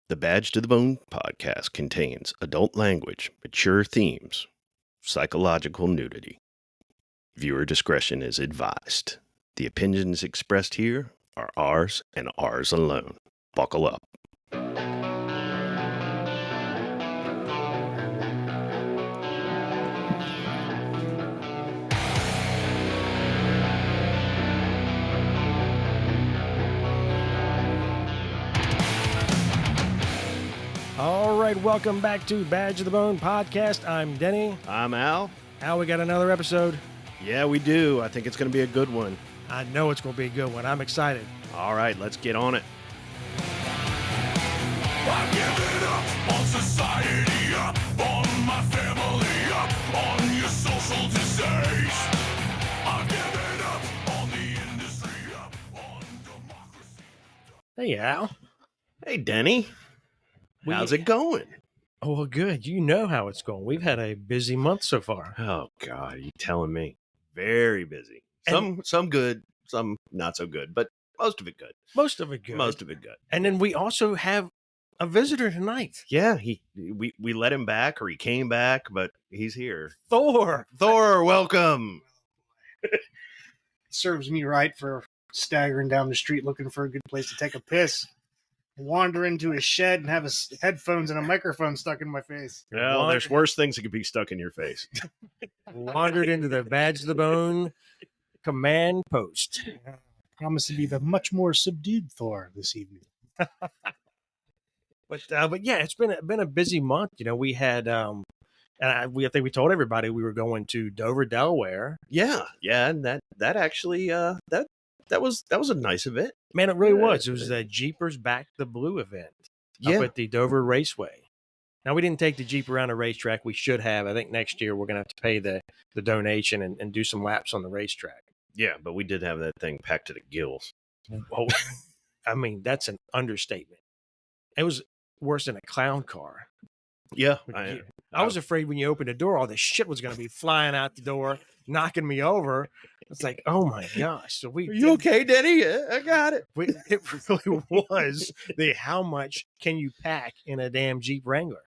The Badge to the Bone podcast contains adult language, mature themes, psychological nudity. Viewer discretion is advised. The opinions expressed here are ours and ours alone. Buckle up. All right, welcome back to Badge of the Bone podcast. I'm Denny. I'm Al. Al, we got another episode. Yeah, we do. I think it's going to be a good one. I know it's going to be a good one. I'm excited. All right, let's get on it. I've given up on society, up on my family, up on your social disease. I've given up on the industry, up on democracy. Hey, Al. Hey, Denny. How's it going? Oh, well, good. You know how it's going. We've had a busy month so far. Oh, God, are you telling me? Very busy. Some good, some not so good, but most of it good. Most of it good. Most of it good. And then we also have a visitor tonight. Yeah, we let him back, or he came back, but he's here. Thor, welcome. Serves me right for staggering down the street looking for a good place to take a piss. Wander into his shed and have his headphones and a microphone stuck in my face. Well, there's worse things that could be stuck in your face. Wandered into the Badge of the Bone command post. Promise to be the much more subdued Thor this evening. But yeah, it's been a busy month. You know, we had and I think we told everybody we were going to Dover, Delaware. Yeah, and that actually that was a nice event. Man, it really was. It was the Jeepers Back the Blue event up at the Dover Raceway. Now, we didn't take the Jeep around the racetrack. We should have. I think next year we're going to have to pay the donation and do some laps on the racetrack. Yeah, but we did have that thing packed to the gills. Oh, I mean, that's an understatement. It was worse than a clown car. Yeah. I was afraid when you opened the door, all this shit was going to be flying out the door, knocking me over. It's like, oh my gosh. So Are you okay, Denny? I got it. It really was the how much can you pack in a damn Jeep Wrangler?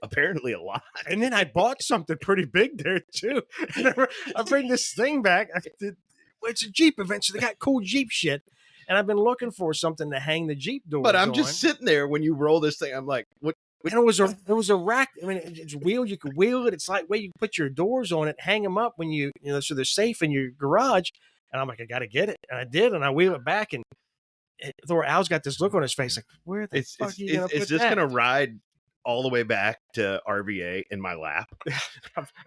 Apparently a lot. And then I bought something pretty big there too. I bring this thing back. It's a Jeep event, so they got cool Jeep shit. And I've been looking for something to hang the Jeep doors on. But I'm just sitting there when you roll this thing. I'm like, what? And it was a rack. I mean, it's wheeled. You can wheel it. It's like where you put your doors on it, hang them up when you know, so they're safe in your garage. And I'm like, I got to get it. And I did. And I wheel it back. And Thor Al's got this look on his face like, where the fuck are you going to put that? Is this going to ride all the way back to RVA in my lap?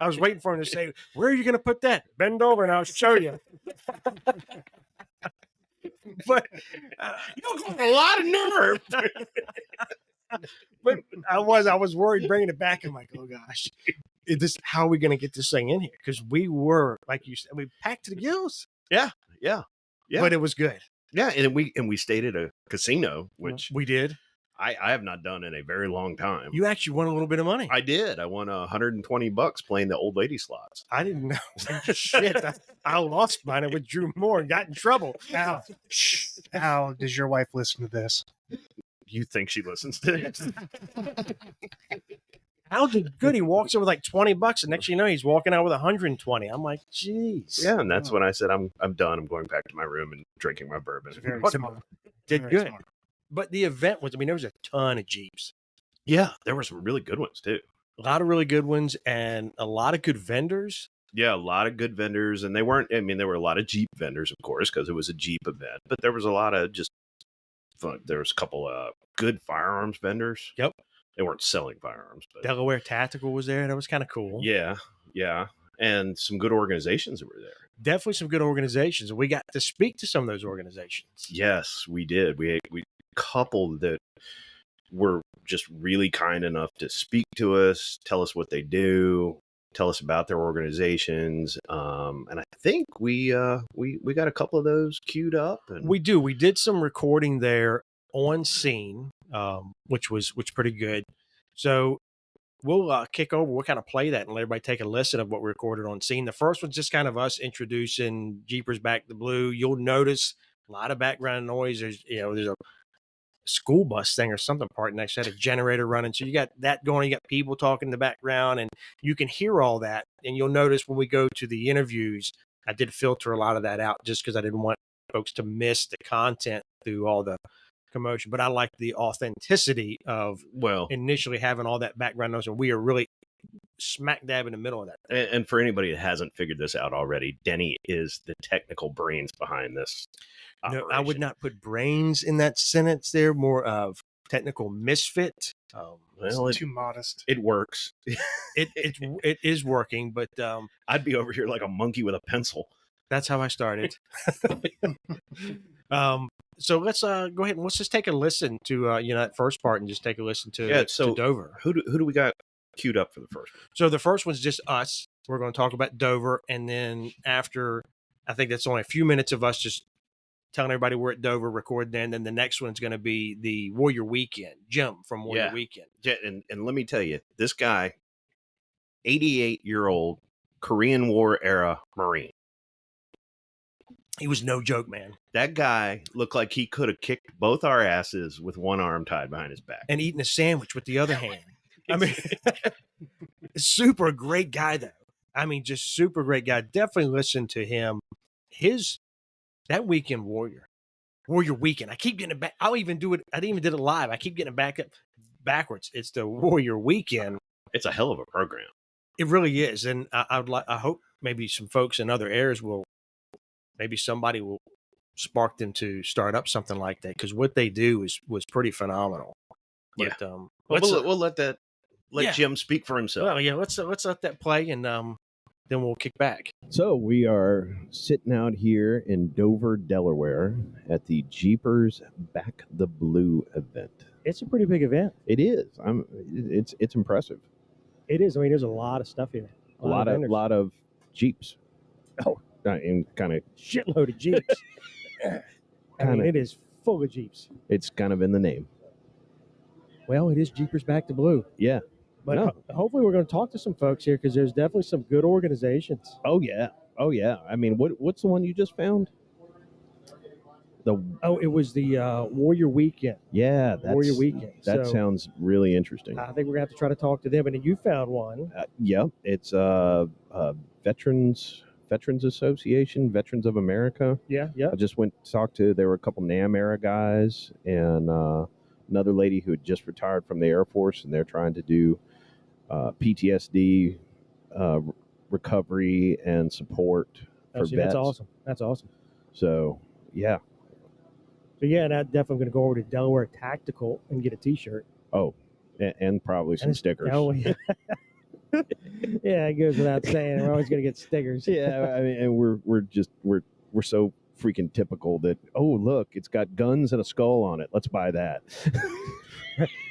I was waiting for him to say, where are you going to put that? Bend over and I'll show you. But you got a lot of nerve. But I was worried bringing it back. I'm like, oh gosh, how are we going to get this thing in here? Because we were, like you said, we packed to the gills. Yeah. But it was good. Yeah, and we stayed at a casino, which we did. I have not done in a very long time. You actually won a little bit of money. I did. I won $120 playing the old lady slots. I didn't know. Shit, I lost mine and withdrew more and got in trouble. Al, does your wife listen to this? You think she listens to it? Al did good. He walks in with like $20, and next thing you know, he's walking out with 120. I'm like, jeez. Yeah, and that's when I said, I'm done. I'm going back to my room and drinking my bourbon. Very smart. Did Very good. smart. But the event was, I mean, there was a ton of Jeeps. Yeah, there were some really good ones too. A lot of really good ones and a lot of good vendors. Yeah, a lot of good vendors. And there were a lot of Jeep vendors, of course, because it was a Jeep event. But there was a lot of just fun. There was a couple of good firearms vendors. Yep. They weren't selling firearms. But Delaware Tactical was there. That was kind of cool. Yeah. And some good organizations that were there. Definitely some good organizations. We got to speak to some of those organizations. Yes, we did. We couple that were just really kind enough to speak to us, tell us what they do, tell us about their organizations. And I think we got a couple of those queued up. And we do. We did some recording there on scene, which was pretty good. So we'll kick over. We'll kind of play that and let everybody take a listen of what we recorded on scene. The first one's just kind of us introducing Jeepers Back the Blue. You'll notice a lot of background noise. There's a school bus thing or something parked next. Had a generator running, so you got that going. You got people talking in the background, and you can hear all that. And you'll notice when we go to the interviews, I did filter a lot of that out just because I didn't want folks to miss the content through all the commotion. But I like the authenticity of initially having all that background noise, and we are really smack dab in the middle of that. And for anybody that hasn't figured this out already, Denny is the technical brains behind this. No, I would not put brains in that sentence there. More of technical misfit. Well, Too modest. It works. It is working, but I'd be over here like a monkey with a pencil. That's how I started. So let's go ahead and let's just take a listen to that first part and just take a listen to Dover. Who do we got queued up for the first one? So the first one's just us. We're going to talk about Dover, and then after, I think that's only a few minutes of us just telling everybody we're at Dover recording. And then the next one's going to be the Warrior Weekend, Jim from Warrior Weekend. Yeah, and let me tell you, this guy, 88-year-old Korean War era Marine. He was no joke, man. That guy looked like he could have kicked both our asses with one arm tied behind his back. And eating a sandwich with the other hand. I mean, super great guy, though. I mean, just super great guy. Definitely listen to him. That Weekend Warrior Weekend. I keep getting it back. I'll even do it. I didn't even did it live. I keep getting it backwards. It's the Warrior Weekend. It's a hell of a program. It really is. And I hope maybe some folks in other areas maybe somebody will spark them to start up something like that, because what they do was pretty phenomenal. Yeah. But, we'll let Jim speak for himself. Well, yeah, let's let that play, and then we'll kick back. So we are sitting out here in Dover, Delaware, at the Jeepers Back the Blue event. It's a pretty big event. It is. It's impressive. It is. I mean, there's a lot of stuff here. A lot of Jeeps. Oh, and kind of shitload of Jeeps. I mean, it is full of Jeeps. It's kind of in the name. Well, it is Jeepers Back to Blue. Yeah. But hopefully we're going to talk to some folks here, because there's definitely some good organizations. Oh, yeah. I mean, what's the one you just found? It was the Warrior Weekend. Yeah. Warrior Weekend. That sounds really interesting. I think we're going to have to try to talk to them. And then you found one. Yeah. It's Veterans Association, Veterans of America. Yeah. I just went to talk to, there were a couple NAM era guys and another lady who had just retired from the Air Force, and they're trying to do PTSD recovery and support for vets. That's awesome. That's awesome. So, yeah. So, yeah, and I'm definitely going to go over to Delaware Tactical and get a T-shirt. Oh, and probably some stickers. Oh, yeah. Yeah, it goes without saying. We're always going to get stickers. Yeah, I mean, and we're so freaking typical that, oh, look, it's got guns and a skull on it. Let's buy that.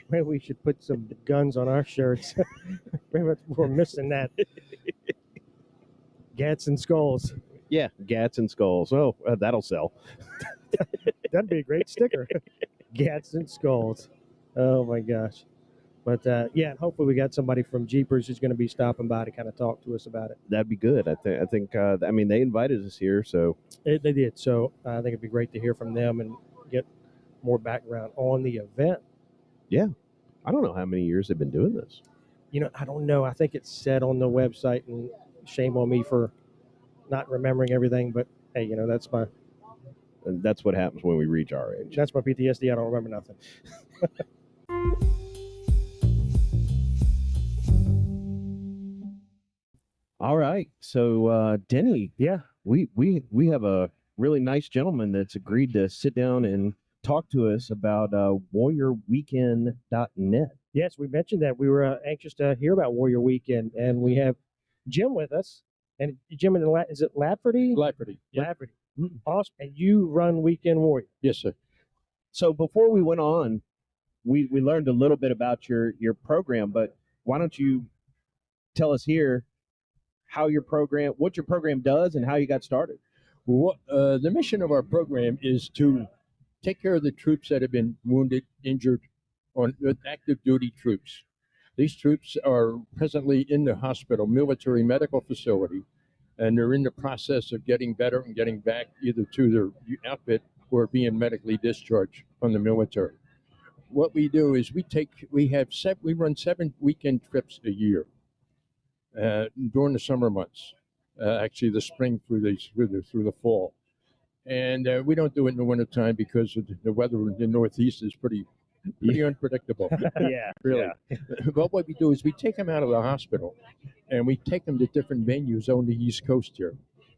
Maybe we should put some guns on our shirts. Maybe we're missing that. Gats and skulls. Yeah, gats and skulls. Oh, that'll sell. That'd be a great sticker. Gats and skulls. Oh, my gosh. But, yeah, hopefully we got somebody from Jeepers who's going to be stopping by to kind of talk to us about it. That'd be good. I think. I mean, they invited us here, so. They did. So I think it'd be great to hear from them and get more background on the event. Yeah. I don't know how many years they've been doing this. I don't know. I think it's said on the website, and shame on me for not remembering everything. But, hey, that's what happens when we reach our age. That's my PTSD. I don't remember nothing. All right. So, Denny, yeah, we have a really nice gentleman that's agreed to sit down and talk to us about warriorweekend.net. Yes, we mentioned that. We were anxious to hear about Warrior Weekend, and we have Jim with us. And Jim, is it Lafferty? Lafferty. Yep. Lafferty. Mm-hmm. Awesome. And you run Weekend Warrior. Yes, sir. So before we went on, we learned a little bit about your program, but why don't you tell us here what your program does and how you got started? The mission of our program is to take care of the troops that have been wounded, injured, on active duty troops. These troops are presently in the hospital, military medical facility, and they're in the process of getting better and getting back either to their outfit or being medically discharged from the military. what we do is we run 7 weekend trips a year during the summer months. Actually, the spring through the fall, and we don't do it in the wintertime because of the weather in the Northeast is pretty unpredictable. Yeah, Really. But what we do is we take them out of the hospital, and we take them to different venues on the East Coast here.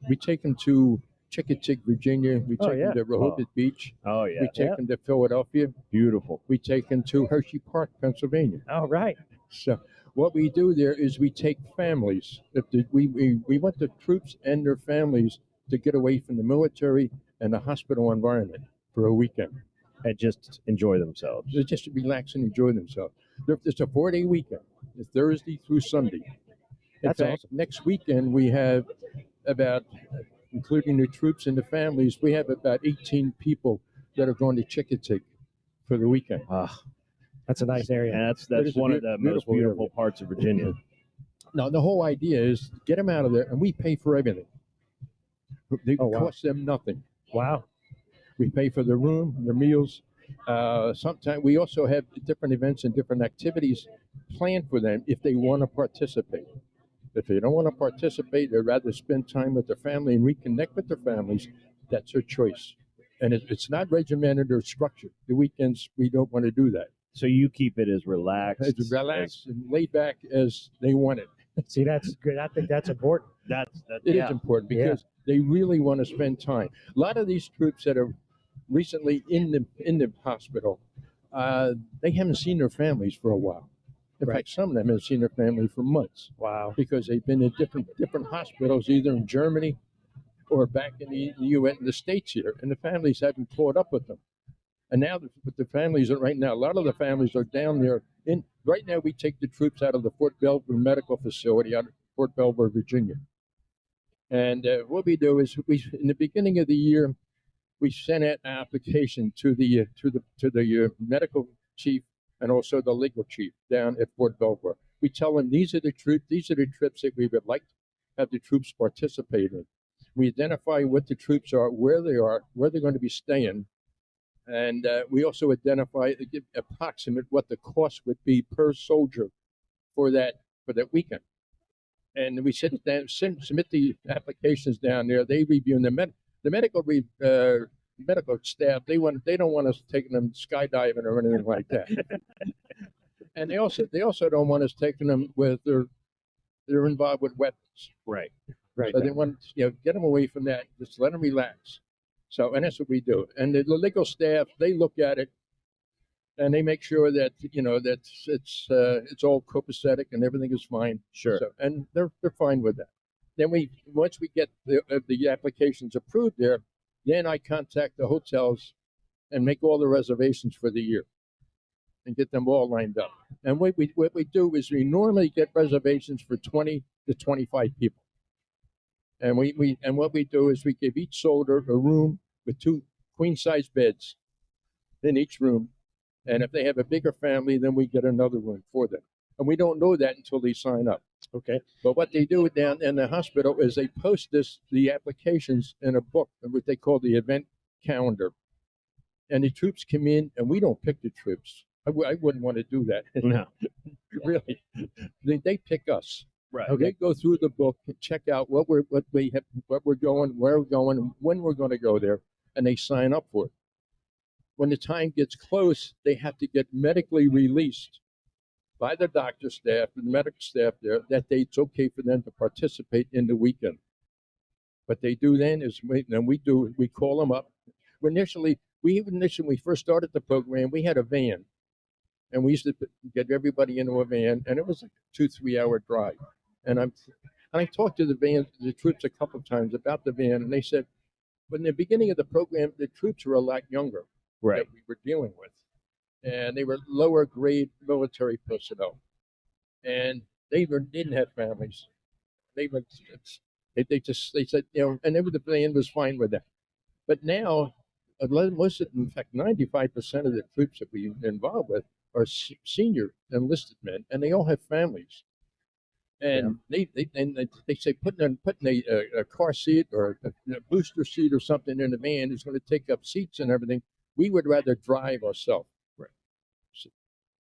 We take them to Chickatig, Virginia. We take them to Rehoboth Beach. Oh yeah. We take them to Philadelphia. Beautiful. We take them to Hershey Park, Pennsylvania. Oh right. So what we do there is we take families. We want the troops and their families to get away from the military and the hospital environment for a weekend. And just enjoy themselves. Just to relax and enjoy themselves. It's a 4-day weekend. It's Thursday through Sunday. That's awesome. Next weekend we have about, including the troops and the families, we have about 18 people that are going to Chickatig for the weekend. That's a nice area. And that's one of the most beautiful area. parts of Virginia. Now, the whole idea is get them out of there, and we pay for everything. It costs them nothing. Wow. We pay for their room, their meals. Sometimes we also have different events and different activities planned for them if they want to participate. If they don't want to participate, they'd rather spend time with their family and reconnect with their families, that's their choice. And it's not regimented or structured. The weekends, we don't want to do that. So you keep it as relaxed. As relaxed and laid back as they want it. See, that's good. I think that's important. It is important because they really want to spend time. A lot of these troops that are recently in the hospital, they haven't seen their families for a while. In fact, some of them haven't seen their family for months. Wow. Because they've been in different hospitals, either in Germany or back in the U.S. in the States here, and the families haven't caught up with them. And now the families are right now, a lot of the families are down there. Right now we take the troops out of the Fort Belvoir Medical Facility out of Fort Belvoir, Virginia. And what we do is in the beginning of the year, we send out an application to the medical chief and also the legal chief down at Fort Belvoir. We tell them these are the trips that we would like to have the troops participate in. We identify what the troops are, where they're going to be staying, and we also identify, give approximate what the cost would be per soldier for that weekend. And we sit down, submit the applications down there. They review them. The medical staff, they don't want us taking them skydiving or anything like that. And they also don't want us taking them with they're involved with weapons. Right. So they want get them away from that. Just let them relax. So, and that's what we do. And the legal staff, they look at it and they make sure that that it's all copacetic and everything is fine. Sure. So, and they're fine with that. Then once we get the applications approved there, then I contact the hotels and make all the reservations for the year and get them all lined up. And what we do is we normally get reservations for 20 to 25 people. And what we do is we give each soldier a room with 2 queen-size beds in each room. And if they have a bigger family, then we get another room for them. And we don't know that until they sign up. Okay. But what they do down in the hospital is they post the applications in a book, what they call the event calendar. And the troops come in, and we don't pick the troops. I wouldn't want to do that. No. Really. They pick us. Right. Okay. They go through the book and check out what we're going, where we're going, and when we're going to go there, and they sign up for it. When the time gets close, they have to get medically released by the doctor staff and the medical staff there that it's okay for them to participate in the weekend. What they do then is we call them up. When we first started the program, we had a van, and we used to get everybody into a van, and it was like a 2-3 hour drive. And I talked to the troops a couple of times about the van, and they said, but in the beginning of the program, the troops were a lot younger that we were dealing with. And they were lower grade military personnel, and they didn't have families. They said, and the van was fine with that. But now, in fact, 95% of the troops that we involved with are senior enlisted men, and they all have families. And they say putting a car seat or a booster seat or something in the van is going to take up seats and everything. We would rather drive ourselves.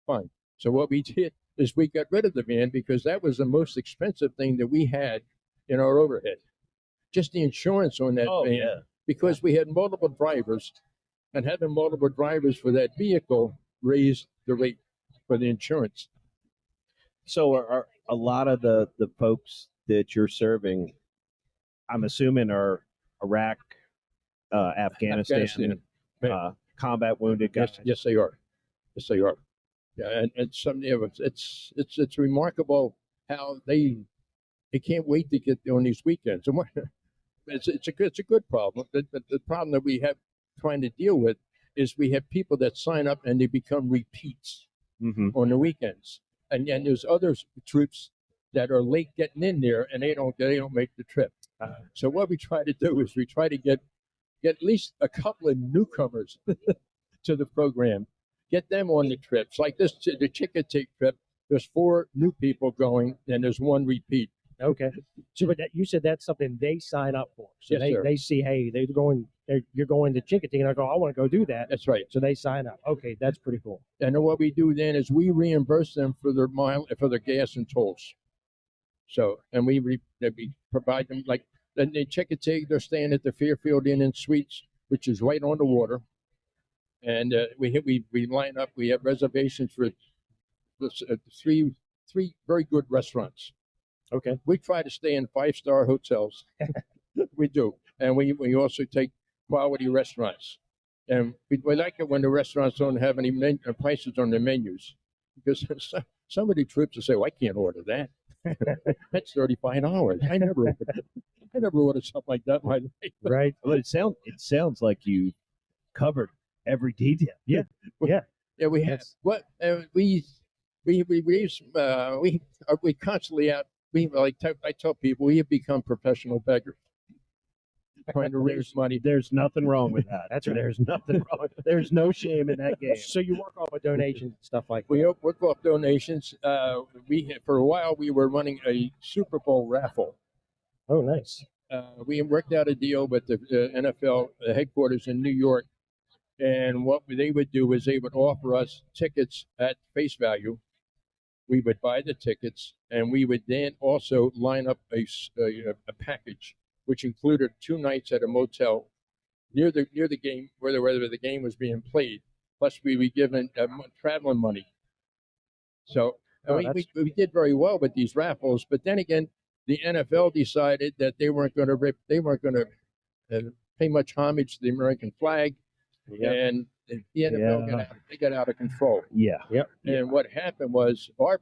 Fine. So what we did is we got rid of the van because that was the most expensive thing that we had in our overhead. Just the insurance on that van. Yeah. Because we had multiple drivers, and having multiple drivers for that vehicle raised the rate for the insurance. So are a lot of the folks that you're serving, I'm assuming, are Iraq, Afghanistan, combat wounded guys? Yes, they are. Yes, they are. Yeah, and some it's remarkable how they can't wait to get on these weekends. And it's a good problem. But the problem that we have trying to deal with is we have people that sign up and they become repeats on the weekends, and there's other troops that are late getting in there and they don't make the trip. So what we try to do is we try to get at least a couple of newcomers to the program, get them on the trips. Like the Chickatee trip, there's 4 new people going and there's 1 repeat. Okay. So, but you said that's something they sign up for. So Yes, sir. they see, hey, you're going to Chickatee, and I go, I want to go do that. That's right. So they sign up. Okay, that's pretty cool. And then what we do then is we reimburse them for their gas and tolls. So, and we provide them, like in Chickatee, they're staying at the Fairfield Inn and Suites, which is right on the water. And we line up. We have reservations for three very good restaurants. Okay. We try to stay in 5-star hotels. We do, and we also take quality restaurants. And we like it when the restaurants don't have any prices on their menus, because some of the troops will say, "Well, I can't order that. That's $35. I never ordered something like that in my life." Right. But it sounds like you covered every detail. Yeah. Yeah. Yeah, we have. What we constantly out. I tell people we have become professional beggars, trying to raise money. There's nothing wrong with that. That's right. There's nothing wrong. There's no shame in that game. So you work off of donations and stuff like that. We work off donations. For a while we were running a Super Bowl raffle. Oh, nice. We worked out a deal with the NFL headquarters in New York, and what they would do is they would offer us tickets at face value. We would buy the tickets, and we would then also line up a package, which included 2 nights at a motel near the game, where the game was being played. Plus, we were given traveling money. So we did very well with these raffles. But then again, the NFL decided that they weren't going to pay much homage to the American flag, and the NFL got out of control. Yeah. Yep. And what happened was our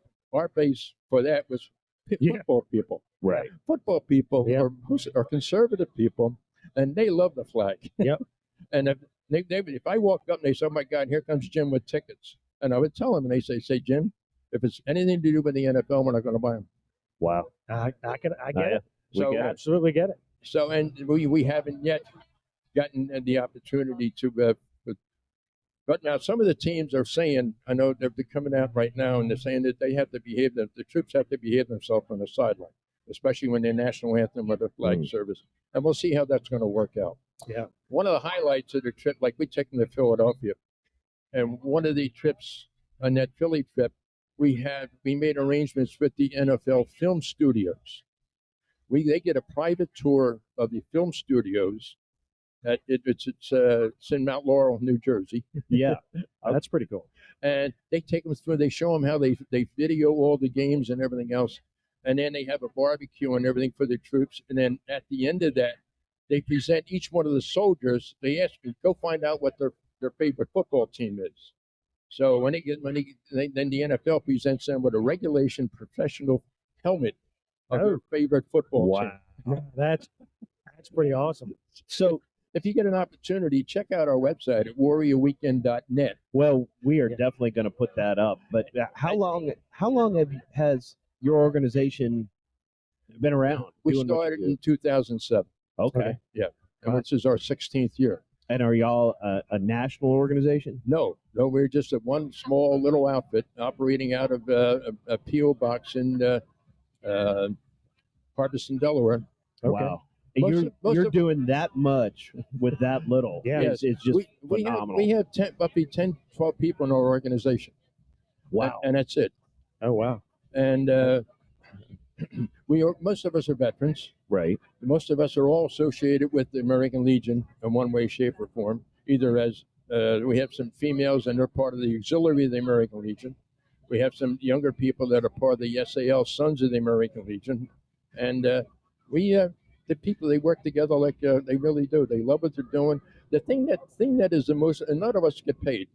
base for that was football people. Right. Football people are conservative people, and they love the flag. Yep. And if I walk up and they say, "Oh my God, here comes Jim with tickets," and I would tell them, and they say, "Jim, if it's anything to do with the NFL, we're not going to buy them." Wow. I get it. So Absolutely get it. So, and we haven't yet gotten the opportunity to. But now some of the teams are saying, I know they're coming out right now, and they're saying that they have to behave, the troops have to behave themselves on the sideline, especially when their national anthem or their flag service. And we'll see how that's going to work out. Yeah. One of the highlights of the trip, like we took them to Philadelphia, and one of the trips on that Philly trip, we made arrangements with the NFL film studios. They get a private tour of the film studios. It's in Mount Laurel, New Jersey. Yeah. That's pretty cool. And they take them through. They show them how they video all the games and everything else, and then they have a barbecue and everything for the troops. And then at the end of that, they present each one of the soldiers. They ask me, go find out what their favorite football team is. So then the NFL presents them with a regulation professional helmet of their favorite football team. Wow. That's pretty awesome. So if you get an opportunity, check out our website at warriorweekend.net. Well, we are definitely going to put that up. But how long has your organization been around? We started in 2007. Okay. Yeah. And this is our 16th year. And are y'all a national organization? No, we're just one small little outfit operating out of a P.O. box in Harbison, Delaware. Okay. Wow. You're doing that much with that little. Yeah. It's just phenomenal. We have roughly 10, 12 people in our organization. Wow. And that's it. Oh wow. And most of us are veterans. Right. Most of us are all associated with the American Legion in one way, shape, or form. Either as we have some females and they're part of the auxiliary of the American Legion. We have some younger people that are part of the SAL Sons of the American Legion, and the people, they work together like they really do. They love what they're doing. The thing that is the most, and none of us get paid.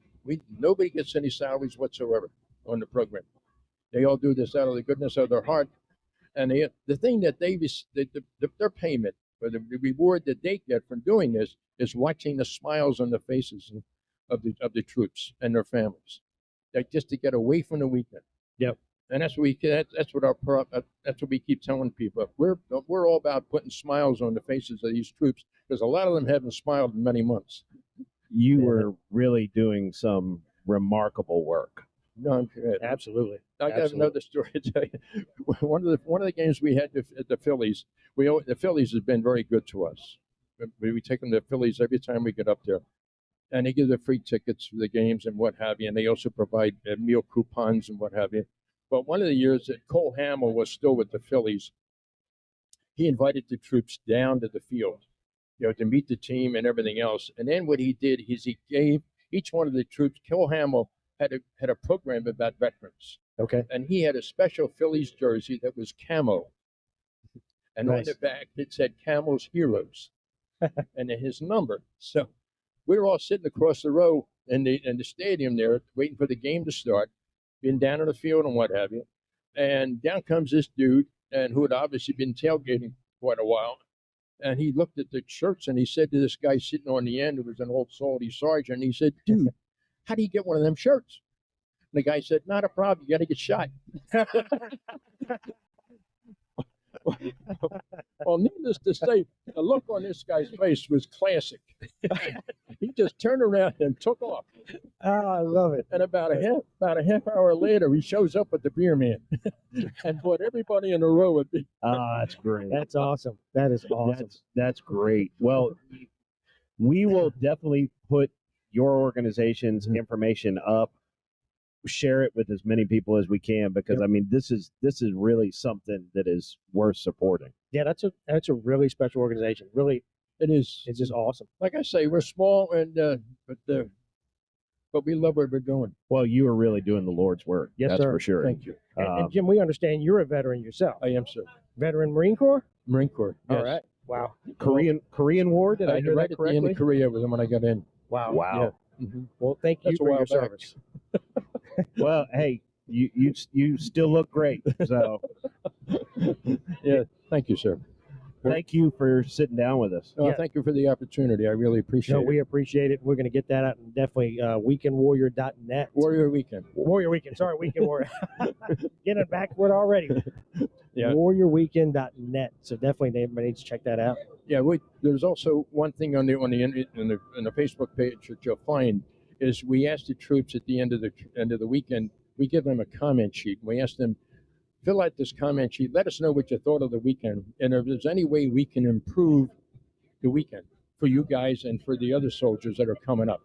Nobody gets any salaries whatsoever on the program. They all do this out of the goodness of their heart. And the thing that their payment or the reward that they get from doing this is watching the smiles on the faces of the troops and their families. Like just to get away from the weekend. Yep. And that's what that's what we keep telling people. We're all about putting smiles on the faces of these troops because a lot of them haven't smiled in many months. You were really doing some remarkable work. No, I'm kidding. Absolutely. I got another story to tell you. One of the games we had at the Phillies, the Phillies have been very good to us. We take them to the Phillies every time we get up there, and they give the free tickets for the games and what have you, and they also provide meal coupons and what have you. But one of the years that Cole Hamill was still with the Phillies, he invited the troops down to the field, to meet the team and everything else. And then what he did is he gave each one of the troops. Cole Hamill had a program about veterans. Okay. And he had a special Phillies jersey that was camo. And on Nice. the back, it said Camo's Heroes and his number. So we were all sitting across the row in the stadium there, waiting for the game to start, being down on the field and what have you. And down comes this dude, and who had obviously been tailgating quite a while. And he looked at the shirts and he said to this guy sitting on the end, who was an old salty sergeant, he said, "Dude, how do you get one of them shirts?" And the guy said, "Not a problem. You got to get shot." Well, needless to say, the look on this guy's face was classic. He just turned around and took off. Oh, I love it. And about a half hour later, he shows up with the beer man and brought everybody in a row with me. That's great. That's awesome. That is awesome. That's great. Well, we will definitely put your organization's information up, share it with as many people as we can, because I mean, this is really something that is worth supporting. Yeah, that's a really special organization. Really, It is. it's just awesome. Like I say, we're small, and but we love where we're going. Well, you are really doing the Lord's work. Yes, that's sir. for sure. Thank you. And Jim, we understand you're a veteran yourself. I am, sir. Veteran Marine Corps. Marine Corps. Yes. All right. Wow. Korean War. Did I hear right that at the end correctly? of Korea was when I got in. Wow. Wow. Yeah. Mm-hmm. Well, thank you That's a for while your back. service. Well, hey, you still look great. So Yeah. Thank you, sir. thank you for sitting down with us. Oh, Yeah. Thank you for the opportunity. I really appreciate No, it. we appreciate it. We're going to get that out, and definitely weekendwarrior.net. Warrior Weekend. Warrior Weekend. Sorry, Weekend Warrior. Getting backward already. Yeah. Warriorweekend.net. So definitely everybody needs to check that out. Yeah. There's also one thing on the Facebook page that you'll find is we ask the troops at the end of the weekend. We give them a comment sheet. We ask them, fill out this comment sheet. Let us know what you thought of the weekend, and if there's any way we can improve the weekend for you guys and for the other soldiers that are coming up.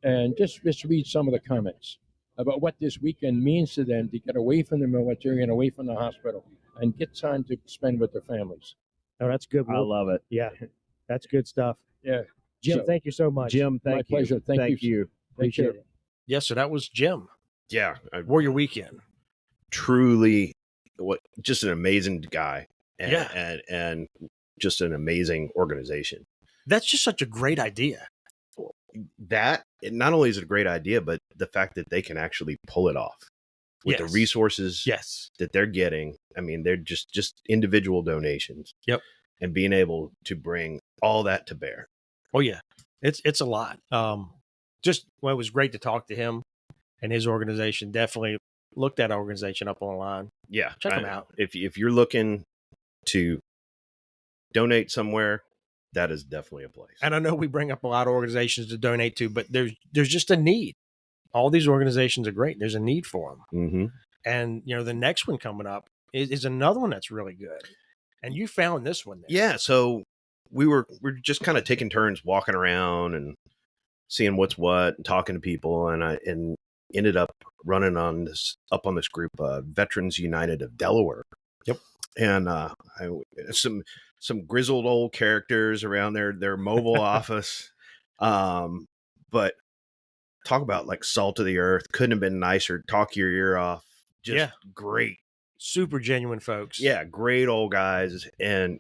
And just read some of the comments about what this weekend means to them to get away from the military and away from the hospital and get time to spend with their families. Oh, that's good. I love it. Yeah, that's good stuff. Yeah. Jim, So- thank you so much. Jim, My thank you. pleasure. Thank you. Appreciate it. Yeah, so that was Jim. Yeah, Warrior Weekend. truly just an amazing guy and, Yeah. and just an amazing organization. That's just such a great idea. Not only is it a great idea, but the fact that they can actually pull it off with the Yes. resources Yes. that they're getting. I mean, they're just individual donations. Yep. And being able to bring all that to bear. Oh yeah. It's a lot. It was great to talk to him and his organization. Definitely look that organization up online. Yeah. Check them out. If you're looking to donate somewhere, that is definitely a place. And I know we bring up a lot of organizations to donate to, but there's just a need. All these organizations are great. There's a need for them. Mm-hmm. And the next one coming up is another one that's really good. And you found this one there. Yeah, so we're just kind of taking turns walking around and seeing what's what and talking to people, and I ended up running on this group, Veterans United of Delaware. Yep. And some grizzled old characters around their mobile office. But talk about like salt of the earth. Couldn't have been nicer. Talk your ear off. Just great. Super genuine folks. Yeah, great old guys. And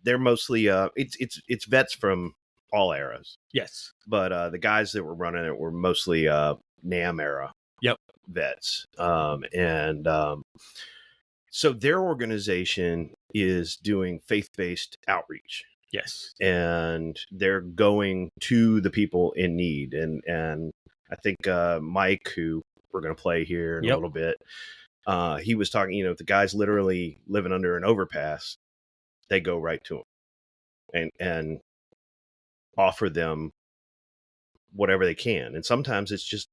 they're mostly it's vets from all eras. Yes. But the guys that were running it were mostly NAM era. Yep. Vets. So their organization is doing faith-based outreach. Yes. And they're going to the people in need. And I think Mike, who we're going to play here in a little bit, he was talking, if the guy's literally living under an overpass, they go right to him and offer them whatever they can. And sometimes it's just,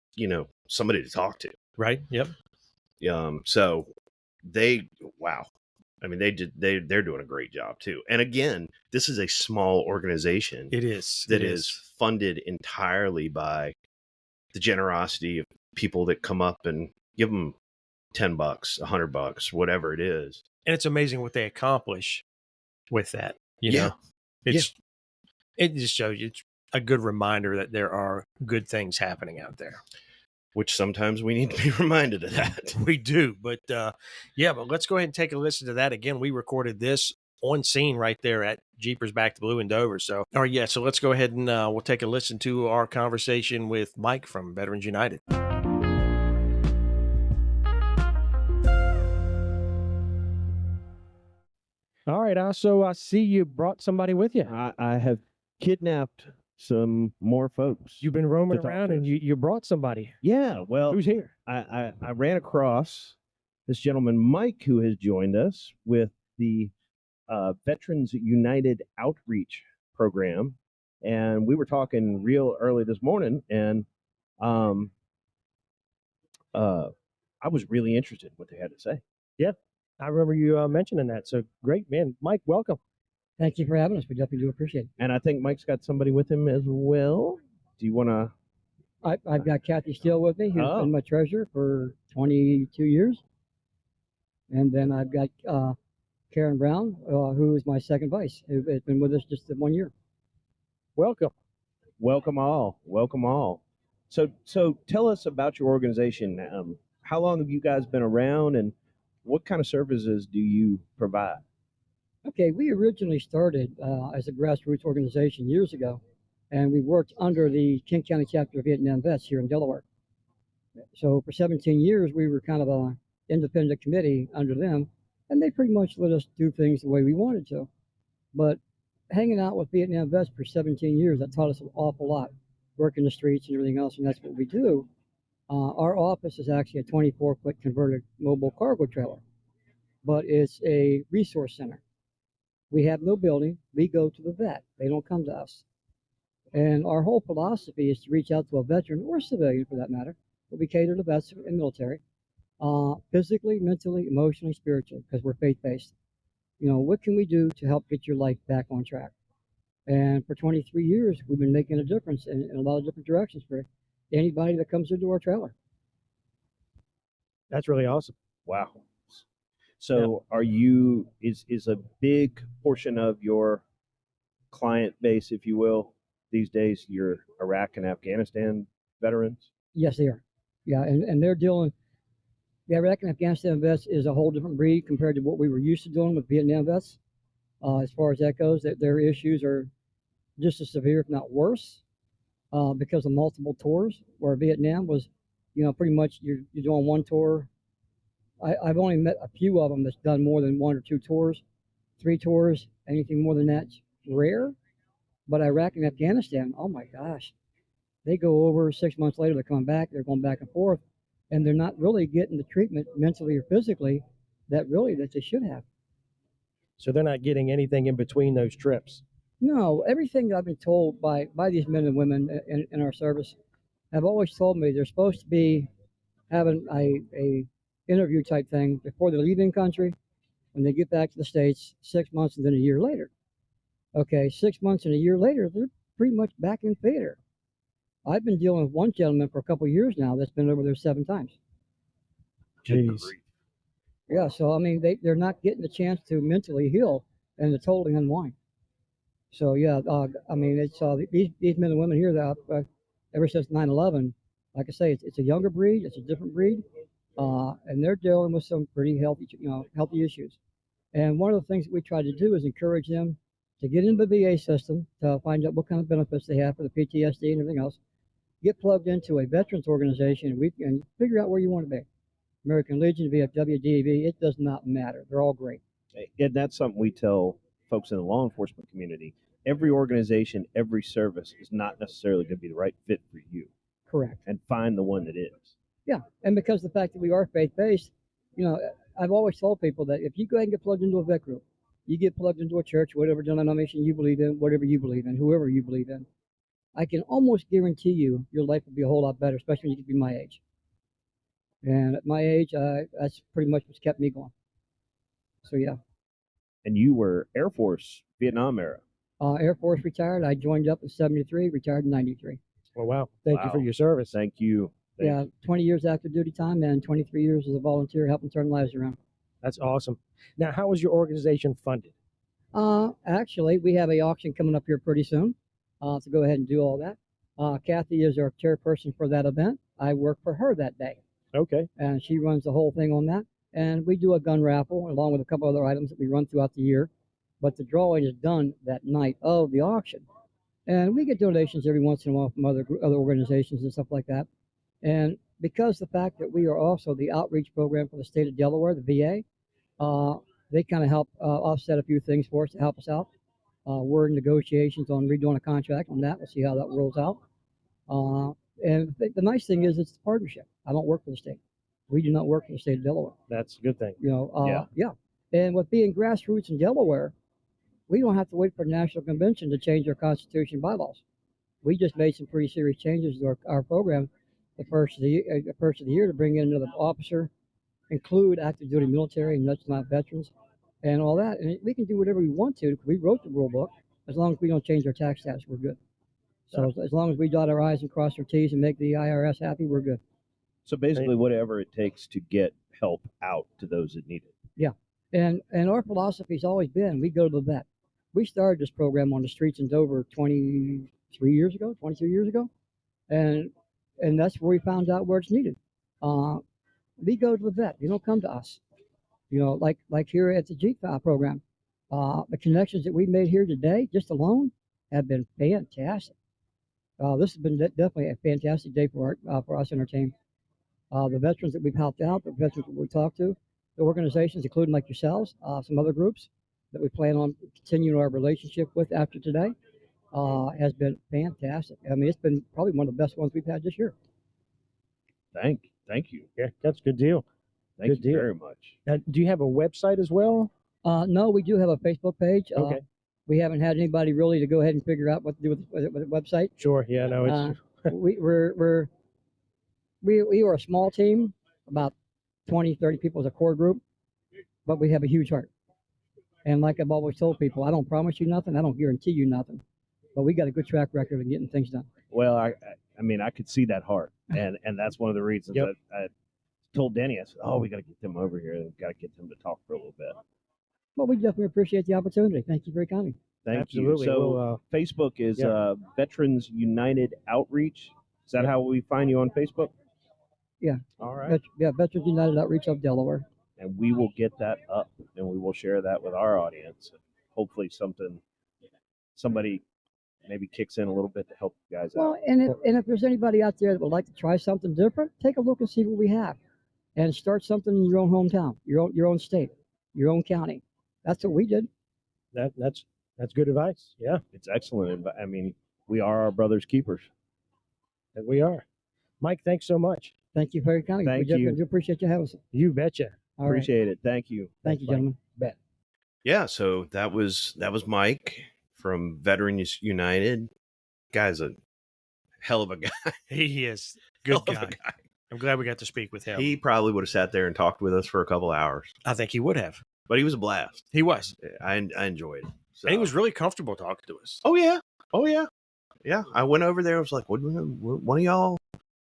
somebody to talk to. Right. Yep. So wow. I mean, they're doing a great job too. And again, this is a small organization. It is. That is funded entirely by the generosity of people that come up and give them $10, $100, whatever it is. And it's amazing what they accomplish with that. It just shows you, it's a good reminder that there are good things happening out there. Which sometimes we need to be reminded of that. We do. But but let's go ahead and take a listen to that. Again, we recorded this on scene right there at Jeepers Back to Blue in Dover. So, all right, so let's go ahead and we'll take a listen to our conversation with Mike from Veterans United. All right, so I see you brought somebody with you. I have kidnapped some more folks. You've been roaming to talk around to and us. you brought somebody. Yeah, well, Who's here? I ran across this gentleman, Mike, who has joined us with the Veterans United Outreach Program. And we were talking real early this morning, and I was really interested in what they had to say. Yeah, I remember you mentioning that. So great, man. Mike, welcome. Thank you for having us. We definitely do appreciate it. And I think Mike's got somebody with him as well. Do you want to? I've got Kathy Steele with me, who's been my treasurer for 22 years. And then I've got Karen Brown, who is my second vice, who has been with us just 1 year. Welcome. Welcome all. Welcome all. So tell us about your organization. How long have you guys been around, and what kind of services do you provide? Okay, we originally started as a grassroots organization years ago, and we worked under the King County chapter of Vietnam Vets here in Delaware. So for 17 years, we were kind of an independent committee under them, and they pretty much let us do things the way we wanted to. But hanging out with Vietnam Vets for 17 years, that taught us an awful lot, working the streets and everything else, and that's what we do. Our office is actually a 24-foot converted mobile cargo trailer, but it's a resource center. We have no building. We go to the vet. They don't come to us. And our whole philosophy is to reach out to a veteran or civilian, for that matter, but we cater to vets and military, physically, mentally, emotionally, spiritually, because we're faith-based. What can we do to help get your life back on track? And for 23 years, we've been making a difference in a lot of different directions for anybody that comes into our trailer. That's really awesome. Wow. So is a big portion of your client base, if you will, these days, your Iraq and Afghanistan veterans? Yes, they are. Yeah, and they're dealing, the Iraq and Afghanistan vets is a whole different breed compared to what we were used to doing with Vietnam vets. As far as that goes, their issues are just as severe, if not worse, because of multiple tours, where Vietnam was, pretty much you're doing one tour. I've only met a few of them that's done more than 1 or 2 tours, 3 tours, anything more than that's rare. But Iraq and Afghanistan, oh my gosh, they go over 6 months later, they're coming back, they're going back and forth, and they're not really getting the treatment mentally or physically that they should have. So they're not getting anything in between those trips? No, everything that I've been told by these men and women in our service have always told me they're supposed to be having a interview type thing before they're leaving country, when they get back to the States, 6 months and then a year later. Okay, 6 months and a year later, they're pretty much back in theater. I've been dealing with one gentleman for a couple of years now that's been over there 7 times. Jeez. Yeah, so I mean, they're not getting the chance to mentally heal and to totally unwind. So yeah, I mean, it's these men and women here that ever since 9/11, like I say, it's a younger breed, it's a different breed, and they're dealing with some pretty healthy issues. And one of the things that we try to do is encourage them to get into the VA system to find out what kind of benefits they have for the PTSD and everything else. Get plugged into a veterans organization, and we can figure out where you want to be. American Legion, VFW, DAV, it does not matter. They're all great. And that's something we tell folks in the law enforcement community. Every organization, every service is not necessarily going to be the right fit for you. Correct. And find the one that is. Yeah, and because of the fact that we are faith-based, I've always told people that if you go ahead and get plugged into a vet group, you get plugged into a church, whatever denomination you believe in, whatever you believe in, whoever you believe in, I can almost guarantee you your life will be a whole lot better, especially when you get to be my age. And at my age, that's pretty much what's kept me going. So yeah. And you were Air Force, Vietnam era. Air Force retired. I joined up in 73, retired in 93. Well, wow. Thank you for your service. Thank you. 20 years active duty time and 23 years as a volunteer helping turn lives around. That's awesome. Now, how is your organization funded? Actually, we have an auction coming up here pretty soon to go ahead and do all that. Kathy is our chairperson for that event. I work for her that day. Okay. And she runs the whole thing on that. And we do a gun raffle along with a couple other items that we run throughout the year. But the drawing is done that night of the auction. And we get donations every once in a while from other organizations and stuff like that. And because the fact that we are also the outreach program for the state of Delaware, the VA, they kind of help offset a few things for us to help us out. We're in negotiations on redoing a contract on that. We'll see how that rolls out. And the nice thing is it's a partnership. I don't work for the state. We do not work for the state of Delaware. That's a good thing. Yeah. And with being grassroots in Delaware, we don't have to wait for a national convention to change our constitution and bylaws. We just made some pretty serious changes to our program the first of the year to bring in another officer, include active duty military and that's not veterans, and all that. And we can do whatever we want to. We wrote the rule book. As long as we don't change our tax status, we're good. So as long as we dot our I's and cross our T's and make the IRS happy, we're good. So basically, whatever it takes to get help out to those that need it. Yeah, and our philosophy's always been we go to the vet. We started this program on the streets in Dover 22 years ago, and that's where we found out where it's needed. We go to the vet. You don't come to us. Like here at the GFAL program, the connections that we made here today, just alone, have been fantastic. This has been definitely a fantastic day for us and our team. The veterans that we've helped out, the veterans that we talked to, the organizations, including like yourselves, some other groups that we plan on continuing our relationship with after today, has been fantastic. I mean, it's been probably one of the best ones we've had this year. Thank you. Yeah, that's a good deal. Thank you very much. Now, do you have a website as well? No, we do have a Facebook page. Okay. We haven't had anybody really to go ahead and figure out what to do with the website. Sure. Yeah. No. It's we are a small team, about 20, 30 people as a core group, but we have a huge heart. And like I've always told people, I don't promise you nothing. I don't guarantee you nothing, but we got a good track record of getting things done. Well, I mean, I could see that heart, and that's one of the reasons Yep. that I told Denny, I said, "Oh, we got to get them over here. We've got to get them to talk for a little bit." Well, we definitely appreciate the opportunity. Thank you very kindly. Thank Absolutely. you. So Well, Facebook is yeah. Veterans United Outreach. Is that how we find you on Facebook? Yeah. all right. Veterans United Outreach of Delaware. And we will get that up, and we will share that with our audience. Hopefully, somebody maybe kicks in a little bit to help you guys Well, out. and if there's anybody out there that would like to try something different, take a look and see what we have, and start something in your own hometown, your own state, your own county. That's what we did. That's good advice. Yeah, It's excellent. I mean, we are our brother's keepers. and we are. Mike, thanks so much. Thank you very kindly. Thank we you. do appreciate you having us. You betcha. All right. Appreciate it. Thank you. Thank you, gentlemen. Bet. Yeah, so that was Mike from Veterans United. Guy's a hell of a guy. He is Hell good of a guy. I'm glad we got to speak with him. He probably would have sat there and talked with us for a couple hours, I think he would have. but he was a blast. He was, I enjoyed it. So. and he was really comfortable talking to us. Oh yeah. Yeah, I went over there. I was like, "What? One of y'all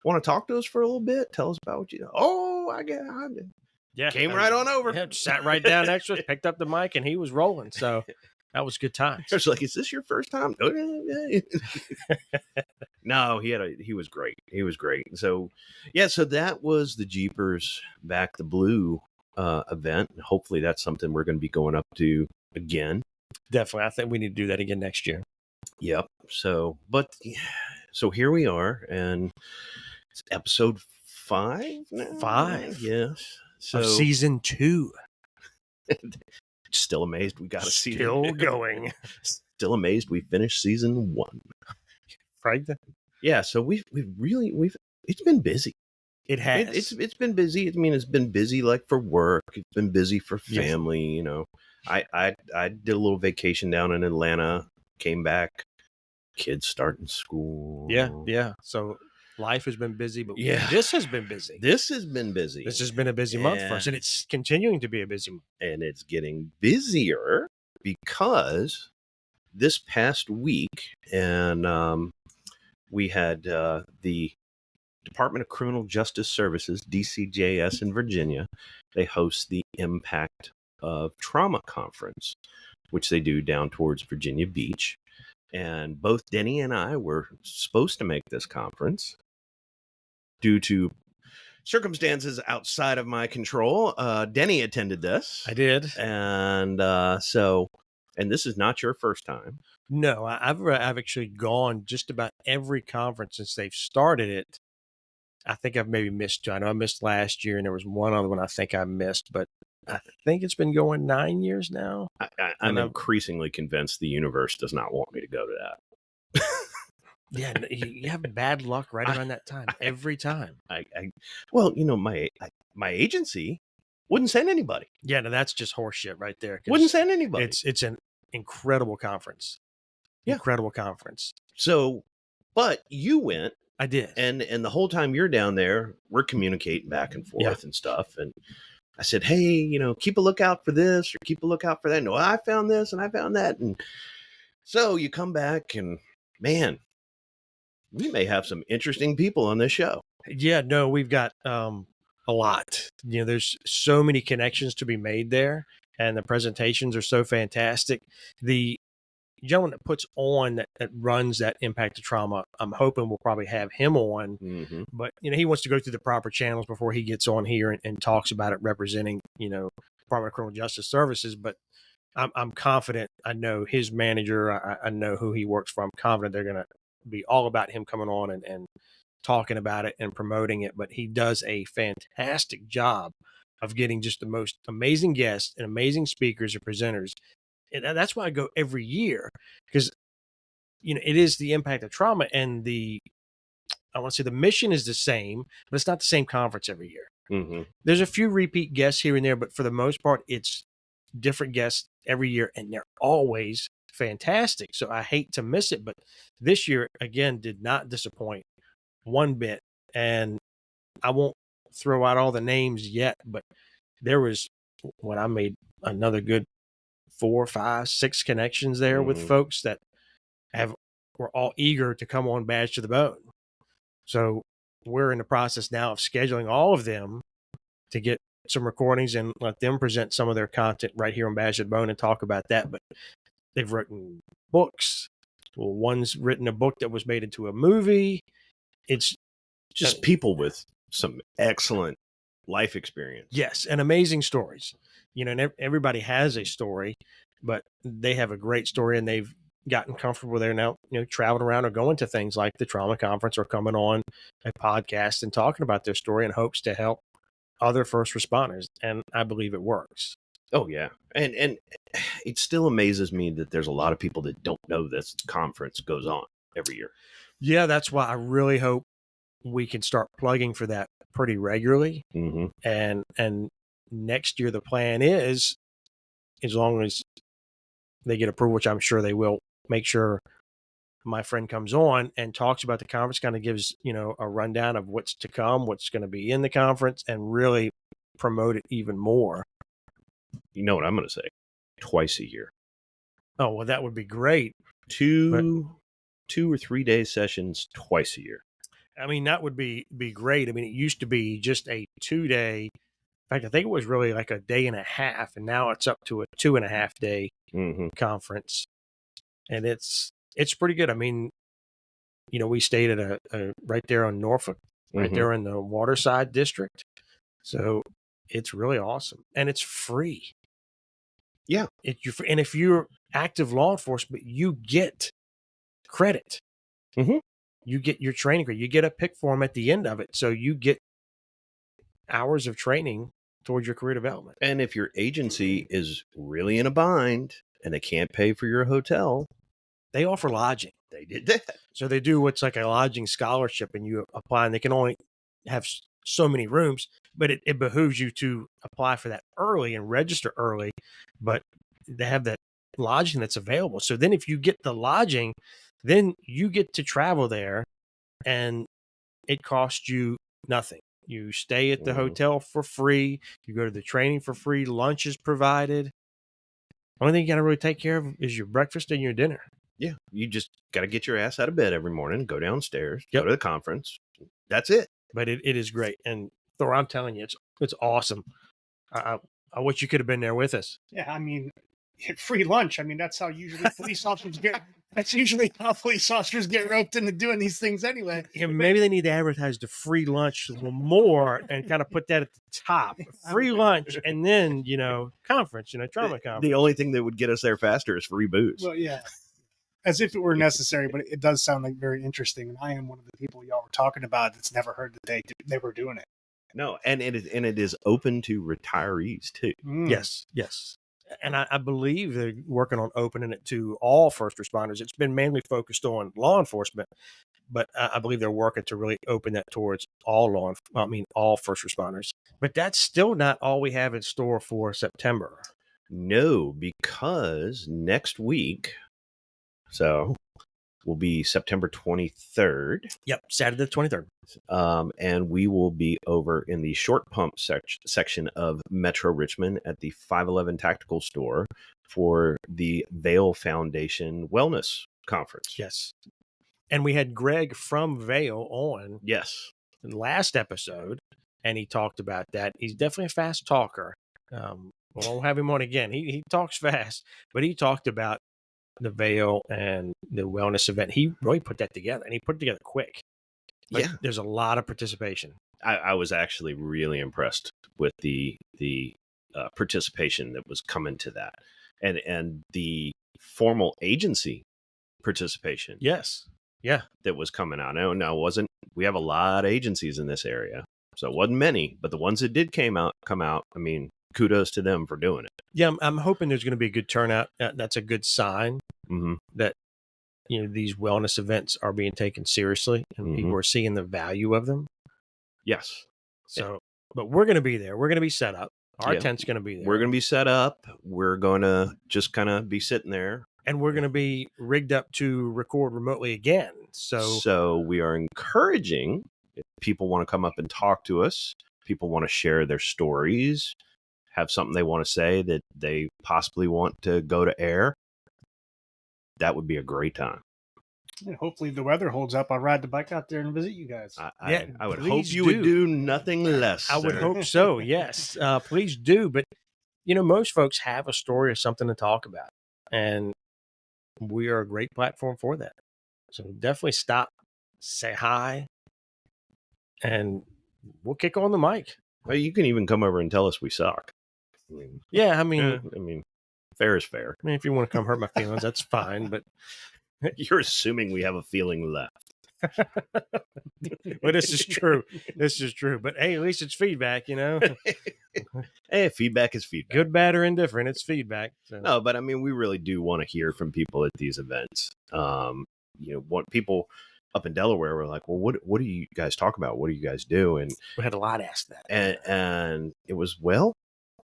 want to talk to us for a little bit? Tell us about what you know." Oh, I did. Yeah, Came right on over. Yeah, sat right down next to us, picked up the mic, and he was rolling. So that was good times. I was like, "Is this your first time?" No, he was great. He was great. So, yeah, so that was the Jeepers Back the Blue event. Hopefully, that's something we're going to be going up to again. Definitely, I think we need to do that again next year. Yep. So, so here we are, and it's episode 5 now. 5. Yes. So Of season 2. Still amazed we got a season. Still going. Still amazed we finished season 1. Right? Yeah. So we've it's been busy. It has. It's been busy. I mean, it's been busy like for work. It's been busy for Yes. family. You know, I did a little vacation down in Atlanta. Came back. Kids starting school. Yeah. So life has been busy, but Yeah. this has been busy. This has been busy. This has been a busy month for us, and it's continuing to be a busy month. And it's getting busier because this past week, and we had the Department of Criminal Justice Services, DCJS in Virginia. They host the Impact of Trauma Conference, which they do down towards Virginia Beach. And both Denny and I were supposed to make this conference. Due to circumstances outside of my control, Denny attended this. I did. And and this is not your first time. No, I've actually gone just about every conference since they've started it. I think I've maybe missed 2. I know I missed last year, and there was one other one I think I missed, but I think it's been going 9 years now. I'm increasingly convinced the universe does not want me to go to that. Yeah, you have bad luck right around that time every time. Well, you know, my agency wouldn't send anybody. Yeah, no, that's just horseshit right there. 'cause Wouldn't send anybody. It's an incredible conference. Yeah. Incredible conference. So, but you went. I did. And the whole time you're down there, we're communicating back and forth and stuff. And I said, hey, you know, keep a lookout for this or keep a lookout for that. No, I found this and I found that. And so you come back and, man, we may have some interesting people on this show. Yeah, no, we've got a lot. You know, there's so many connections to be made there, and the presentations are so fantastic. The gentleman that puts on that runs that Impact of Trauma, I'm hoping we'll probably have him on. Mm-hmm. But you know, he wants to go through the proper channels before he gets on here and talks about it, representing, you know, Department of Criminal Justice Services. But I'm confident. I know his manager. I know who he works for. I'm confident they're going to be all about him coming on and talking about it and promoting it. But he does a fantastic job of getting just the most amazing guests and amazing speakers and presenters. And that's why I go every year, because, you know, it is the Impact of Trauma, and I want to say the mission is the same, but it's not the same conference every year. Mm-hmm. There's a few repeat guests here and there, but for the most part, it's different guests every year, and they're always fantastic. So I hate to miss it, but this year, again, did not disappoint one bit. And I won't throw out all the names yet, but there was, when I made another good 4, 5, 6 connections there with folks that were all eager to come on Badge to the Bone. So we're in the process now of scheduling all of them to get some recordings and let them present some of their content right here on Badge to the Bone and talk about that. But they've written books. Well, one's written a book that was made into a movie. It's just people with some excellent life experience. Yes, and amazing stories. You know, and everybody has a story, but they have a great story, and they've gotten comfortable there now, you know, traveling around or going to things like the trauma conference or coming on a podcast and talking about their story in hopes to help other first responders. And I believe it works. Oh, yeah. And it still amazes me that there's a lot of people that don't know this conference goes on every year. Yeah, that's why I really hope we can start plugging for that pretty regularly. Mm-hmm. And next year, the plan is, as long as they get approval, which I'm sure they will, make sure my friend comes on and talks about the conference, kind of gives, you know, a rundown of what's to come, what's going to be in the conference, and really promote it even more. You know what I'm going to say? Twice a year. Oh, well, that would be great. 2 or 3 day sessions twice a year. I mean, that would be great. I mean, it used to be just a 2-day. In fact, I think it was really like a day and a half, and now it's up to a 2.5-day Mm-hmm. conference, and it's pretty good. I mean, we stayed at a right there on Norfolk, right Mhm. there in the Waterside district, so it's really awesome, and it's free. Yeah. And if you're active law enforcement, you get credit. Mhm. You get your training credit. You get a pick form at the end of it, so you get hours of training towards your career development. And if your agency is really in a bind and they can't pay for your hotel, They offer lodging. they did that. So they do what's like a lodging scholarship, and you apply, and they can only have so many rooms, but it behooves you to apply for that early and register early. But they have that lodging that's available. So then if you get the lodging, then you get to travel there, and it costs you nothing. You stay at the Mhm. hotel for free. You go to the training for free. Lunch is provided. Only thing you got to really take care of is your breakfast and your dinner. Yeah. You just got to get your ass out of bed every morning, go downstairs, Yep. go to the conference. That's it. But it is great. And Thor, I'm telling you, it's awesome. I wish you could have been there with us. Yeah, I mean, free lunch. I mean, that's how usually police officers get. That's usually how police officers get roped into doing these things anyway. Yeah, maybe they need to advertise the free lunch a little more and kind of put that at the top. Free lunch, and then conference, trauma conference. The only thing that would get us there faster is free booze. Well, yeah, as if it were necessary, but it does sound like very interesting. And I am one of the people y'all were talking about that's never heard that they were doing it. No, and it is open to retirees too. Mm. Yes. And I believe they're working on opening it to all first responders. It's been mainly focused on law enforcement, but I believe they're working to really open that towards all all first responders. But that's still not all we have in store for September. No, because next week, so will be September 23rd. Yep, Saturday the 23rd. And we will be over in the short pump section of Metro Richmond at the 511 Tactical Store for the VALE Foundation Wellness Conference. Yes. And we had Greg from VALE on Yes. the last episode, and he talked about that. He's definitely a fast talker. We'll have him on again. He talks fast, but he talked about the VALE and the wellness event. He really put that together, and he put it together quick. But Yeah. there's a lot of participation. I was actually really impressed with the participation that was coming to that, and the formal agency participation. Yes. Yeah. That was coming out. Now it wasn't. We have a lot of agencies in this area, so it wasn't many, but the ones that did come out. I mean, kudos to them for doing it. Yeah, I'm hoping there's going to be a good turnout. That's a good sign that these wellness events are being taken seriously, and people are seeing the value of them. Yes. So, but we're going to be there. We're going to be set up. Our tent's going to be there. We're going to be set up. We're going to just kind of be sitting there. And we're going to be rigged up to record remotely again. So we are encouraging, if people want to come up and talk to us, people want to share their stories, have something they want to say that they possibly want to go to air, that would be a great time. And hopefully the weather holds up. I'll ride the bike out there and visit you guys. I would hope you would do nothing less. I would hope so. Yes, please do. But most folks have a story or something to talk about, and we are a great platform for that. So definitely stop, say hi, and we'll kick on the mic. Well, you can even come over and tell us we suck. I mean, fair is fair. I mean, if you want to come hurt my feelings, that's fine. But you're assuming we have a feeling left. Well, this is true. This is true. But hey, at least it's feedback, Hey, feedback is feedback. Good, bad, or indifferent. It's feedback. So. No, but I mean, we really do want to hear from people at these events. What people up in Delaware were like, well, what do you guys talk about? What do you guys do? And we had a lot asked that. And it was,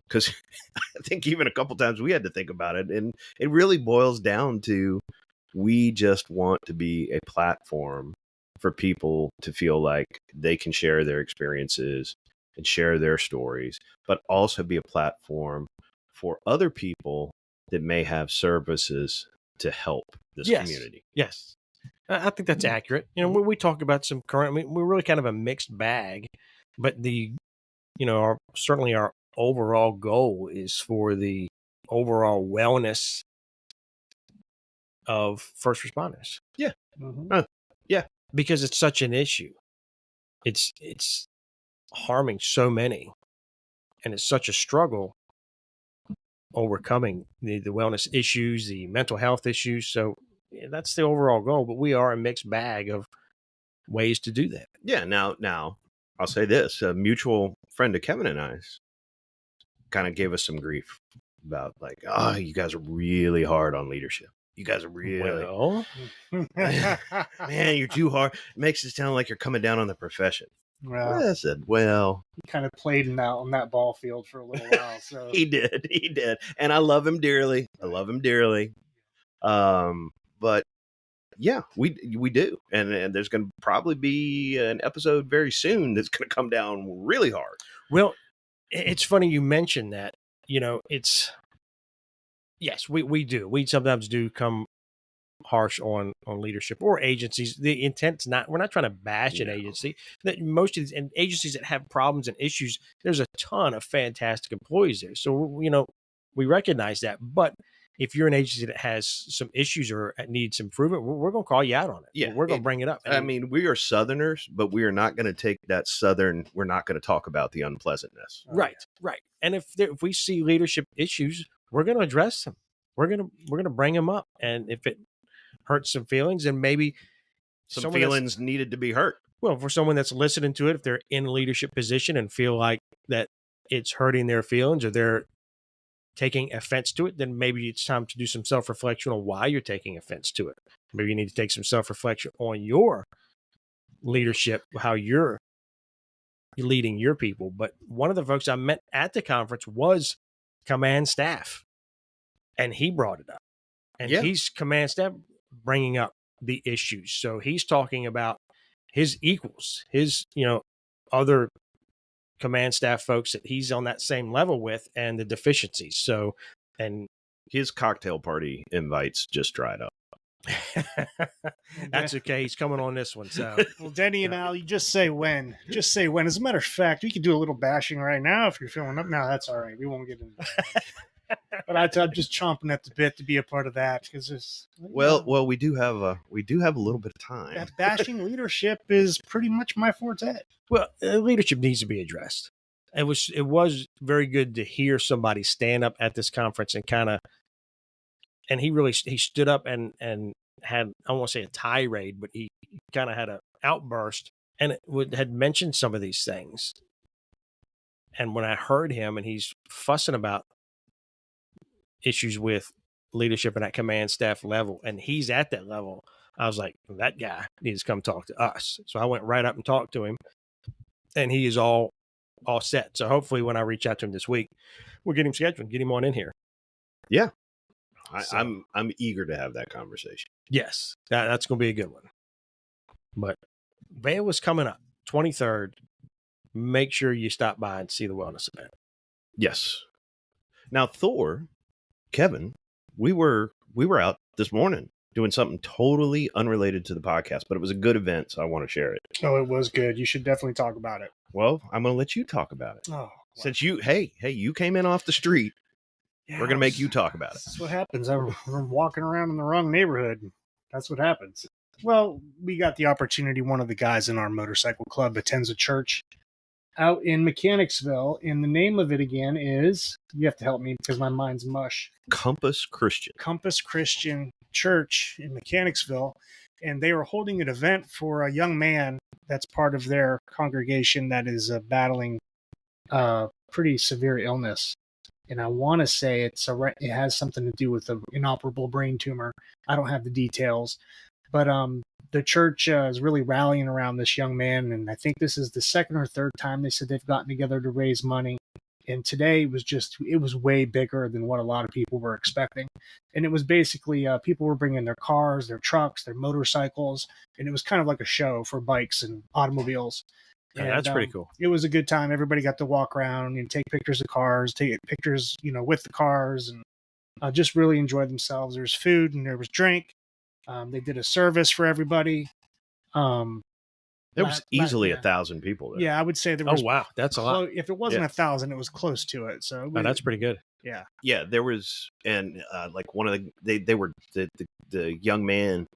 because I think even a couple times we had to think about it. And it really boils down to, we just want to be a platform for people to feel like they can share their experiences and share their stories, but also be a platform for other people that may have services to help this community. Yes. I think that's accurate. You know, we talk about some current. I mean, we're really kind of a mixed bag, but certainly our overall goal is for the overall wellness of first responders. Mhm. Because it's such an issue. It's harming so many, and it's such a struggle overcoming the wellness issues, the mental health issues. So that's the overall goal. But we are a mixed bag of ways to do that. Yeah. Now, I'll say this: a mutual friend of Kevin and I's kind of gave us some grief about like, oh, you guys are really hard on leadership. You guys are really, Well, man, you're too hard. It makes it sound like you're coming down on the profession. Well, I said, well, he kind of played in that on that ball field for a little while. So he did, and I love him dearly. But yeah, we do, and there's going to probably be an episode very soon that's going to come down really hard. well, it's funny you mentioned that. You know, yes, we do. We sometimes do come harsh on leadership or agencies. The intent's not, we're not trying to bash an No. agency. That most of these and agencies that have problems and issues, there's a ton of fantastic employees there. So we recognize that. But if you're an agency that has some issues or needs improvement, we're going to call you out on it. Yeah, we're going to bring it up. I mean, we are Southerners, but we are not going to take that Southern. We're not going to talk about the unpleasantness. Right. And if we see leadership issues, we're going to address them. We're going to bring them up. And if it hurts some feelings, and maybe Some someone that's- feelings needed to be hurt. well, for someone that's listening to it, if they're in a leadership position and feel like that it's hurting their feelings or they're taking offense to it, then maybe it's time to do some self-reflection on why you're taking offense to it. Maybe you need to take some self-reflection on your leadership, how you're leading your people. But one of the folks I met at the conference was command staff, and he brought it up. And Yeah. he's command staff bringing up the issues. So he's talking about his equals, his, other command staff folks that he's on that same level with, and the deficiencies. So, and His cocktail party invites just dried up. that's okay. He's coming on this one. So, well, Denny and Al, you just say when. Just say when. As a matter of fact, we could do a little bashing right now if you're feeling up. No, that's all right. We won't get into that. But I'm just chomping at the bit to be a part of that because it's Well, we do have a little bit of time. that bashing leadership is pretty much my forte. well, leadership needs to be addressed. It was very good to hear somebody stand up at this conference and he stood up and had, I won't say a tirade, but he kind of had an outburst and had mentioned some of these things. And when I heard him and he's fussing about issues with leadership at that command staff level, and he's at that level, I was like, that guy needs to come talk to us. So I went right up and talked to him, and he is all set. So hopefully when I reach out to him this week, we'll get him scheduled and get him on in here. Yeah. So- I'm eager to have that conversation. Yes, that's going to be a good one. But VALE is coming up 23rd. Make sure you stop by and see the wellness event. Yes. Now, Thor, Kevin, we were out this morning doing something totally unrelated to the podcast, but it was a good event, so I want to share it. Oh, it was good. You should definitely talk about it. Well, I'm going to let you talk about it. Oh, Since you came in off the street, we're going to make you talk about it. That's what happens. I'm walking around in the wrong neighborhood. That's what happens. Well, we got the opportunity. One of the guys in our motorcycle club attends a church out in Mechanicsville, and the name of it again is, you have to help me because my mind's mush, Compass Christian. Compass Christian Church in Mechanicsville, and they were holding an event for a young man that's part of their congregation that is battling pretty severe illness. And I want to say it has something to do with an inoperable brain tumor. I don't have the details, but the church is really rallying around this young man, and I think this is the second or third time they said they've gotten together to raise money. And today it was way bigger than what a lot of people were expecting. And it was basically people were bringing their cars, their trucks, their motorcycles, and it was kind of like a show for bikes and automobiles. Yeah, And, that's pretty cool. It was a good time. Everybody got to walk around and take pictures of cars, take pictures, with the cars, and just really enjoy themselves. There was food and there was drink. They did a service for everybody. There was easily yeah. 1,000 people there. Yeah, I would say there Oh was. wow, that's a lot. If it wasn't Yeah. 1,000, it was close to it. So Oh, that's pretty good. yeah. Yeah, there was, and like one of they were the young man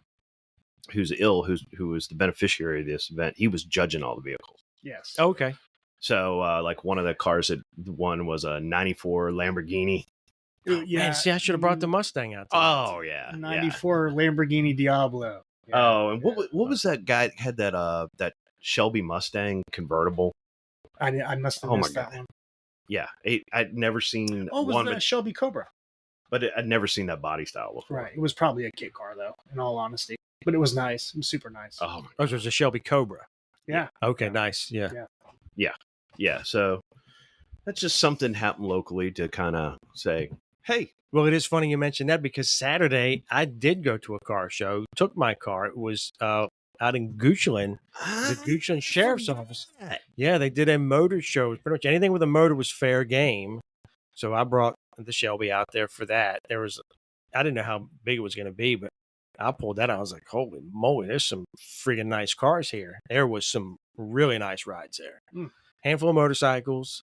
who's ill, who was the beneficiary of this event. He was judging all the vehicles. Yes. Okay. So like one of the cars that won was a '94 Lamborghini. Yeah. Man, see, I should have brought the Mustang out. Oh yeah, yeah. 94 Lamborghini Diablo. Yeah. Oh, and what was that guy that had that Shelby Mustang convertible? I must have Oh my missed that God. one. Yeah, I'd never seen Oh, it was one, the Shelby Cobra. but I'd never seen that body style before. Right. It was probably a kit car, though, in all honesty. But it was nice. It was super nice. Oh, my Oh, so it was a Shelby Cobra. Yeah. Okay, nice. Yeah. yeah. So that's just something happened locally to kind of say, hey, Well, it is funny you mentioned that because Saturday I did go to a car show. Took my car. It was out in Goochland, the Goochland Sheriff's Office. Yeah, they did a motor show. Pretty much anything with a motor was fair game. So I brought the Shelby out there for that. I didn't know how big it was going to be, but I pulled that out. I was like, holy moly, there's some freaking nice cars here. There was some really nice rides there. Handful of motorcycles.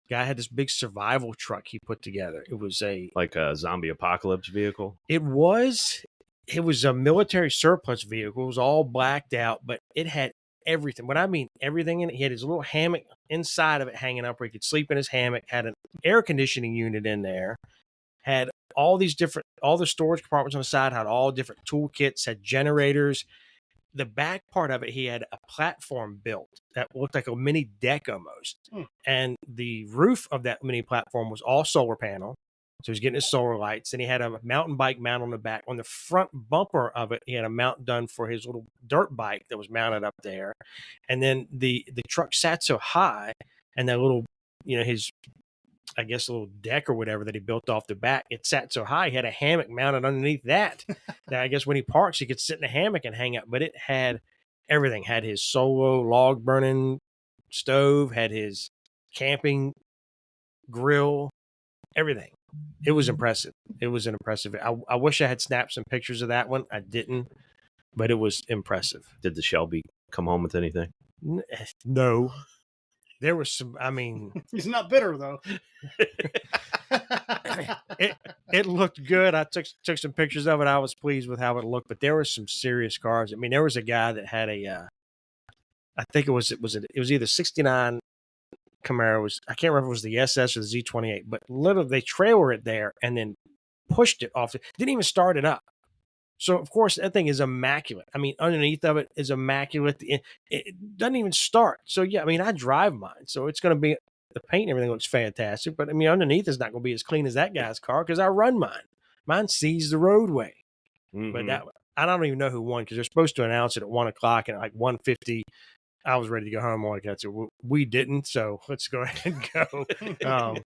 Guy had this big survival truck he put together. It was like a zombie apocalypse vehicle. It was a military surplus vehicle. It was all blacked out, but it had everything. What I mean, everything in it. He had his little hammock inside of it hanging up where he could sleep in his hammock, had an air conditioning unit in there, had all the storage compartments on the side, had all different toolkits, had generators. The back part of it, he had a platform built that looked like a mini deck almost. And the roof of that mini platform was all solar panel. So he's getting his solar lights. And he had a mountain bike mount on the back. On the front bumper of it, he had a mount done for his little dirt bike that was mounted up there. And then the truck sat so high, and that little, his, I guess, a little deck or whatever that he built off the back, it sat so high, he had a hammock mounted underneath that. Now, I guess when he parks, he could sit in a hammock and hang out. But it had everything. Had his solo log burning stove, had his camping grill, everything. It was impressive. It was an impressive. I wish I had snapped some pictures of that one. I didn't, but it was impressive. Did the Shelby come home with anything? No. There was some, I mean. He's not bitter, though. It looked good. I took some pictures of it. I was pleased with how it looked, but there were some serious cars. I mean, there was a guy that had I think it was either 69 Camaro. I can't remember if it was the SS or the Z28, but literally they trailer it there and then pushed it off. Didn't even start it up. So, of course, that thing is immaculate. I mean, underneath of it is immaculate. It doesn't even start. So, yeah, I mean, I drive mine. So it's going to be, the paint and everything looks fantastic. But, I mean, underneath is not going to be as clean as that guy's car because I run mine. Mine sees the roadway. Mm-hmm. But I don't even know who won because they're supposed to announce it at 1 o'clock and at like 1:50. I was ready to go home. Like that. So we didn't. So let's go ahead and go.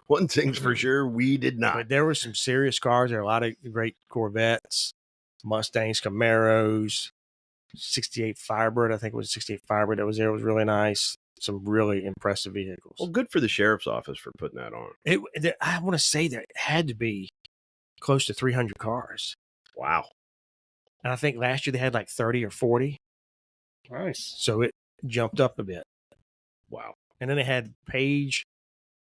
One thing's for sure, we did not. But there were some serious cars. There were a lot of great Corvettes, Mustangs, Camaros, 68 Firebird. I think it was 68 Firebird that was there. It was really nice. Some really impressive vehicles. Well, good for the sheriff's office for putting that on. I want to say that it had to be close to 300 cars. Wow. And I think last year they had like 30 or 40. Nice. So it jumped up a bit. Wow. And then they had Page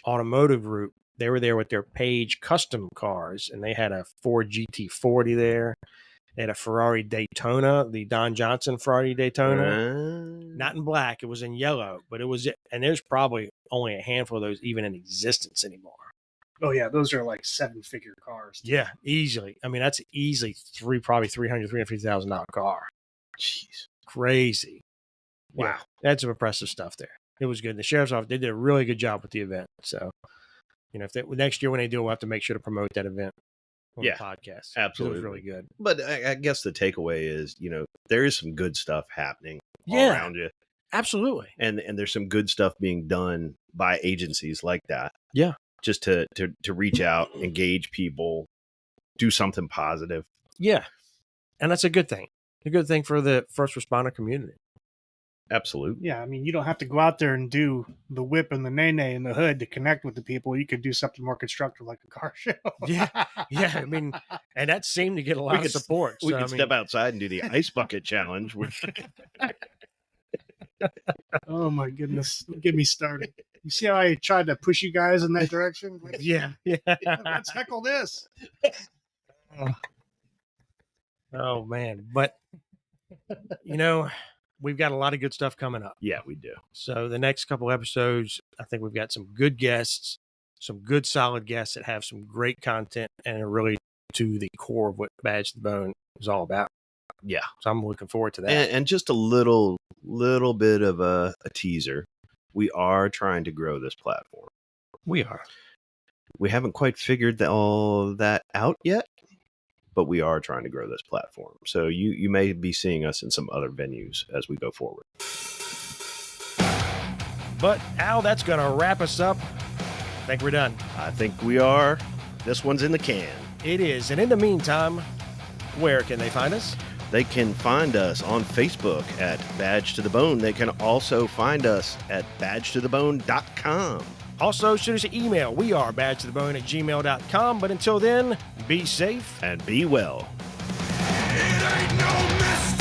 Automotive Group. They were there with their Page custom cars, and they had a Ford GT40 there. They had a Ferrari Daytona, the Don Johnson Ferrari Daytona. Not in black, it was in yellow, but it was, and there's probably only a handful of those even in existence anymore. Oh yeah, those are like 7-figure cars. Yeah, easily. I mean, that's easily probably $350,000 car. Jeez. Crazy. Wow. Yeah, that's some impressive stuff there. It was good. The sheriff's office, they did a really good job with the event. So, if next year when they do, we'll have to make sure to promote that event on the podcast. Absolutely. It was really good. But I guess the takeaway is, there is some good stuff happening all around you. Absolutely. And there's some good stuff being done by agencies like that. Yeah. Just to reach out, engage people, do something positive. Yeah. And that's a good thing. A good thing for the first responder community. Absolutely. Yeah, I mean, you don't have to go out there and do the whip and the nay and the hood to connect with the people. You could do something more constructive like a car show. Yeah. I mean, and that seemed to get a lot of could- support. We so, can I mean, step outside and do the ice bucket challenge. Oh my goodness, don't get me started. You see how I tried to push you guys in that direction? Yeah. Let's heckle this. Oh man, but we've got a lot of good stuff coming up. Yeah, we do. So the next couple episodes, I think we've got some good guests, some good solid guests that have some great content and are really to the core of what Badge to the Bone is all about. Yeah. So I'm looking forward to that. And just a little bit of a teaser. We are trying to grow this platform. We are. We haven't quite figured all that out yet, but we are trying to grow this platform. So you may be seeing us in some other venues as we go forward. But Al, that's going to wrap us up. I think we're done. I think we are. This one's in the can. It is. And in the meantime, where can they find us? They can find us on Facebook at Badge to the Bone. They can also find us at badgetothebone.com. Also, shoot us an email. We are badgetothebone@gmail.com. But until then, be safe And be well. It ain't no mistake.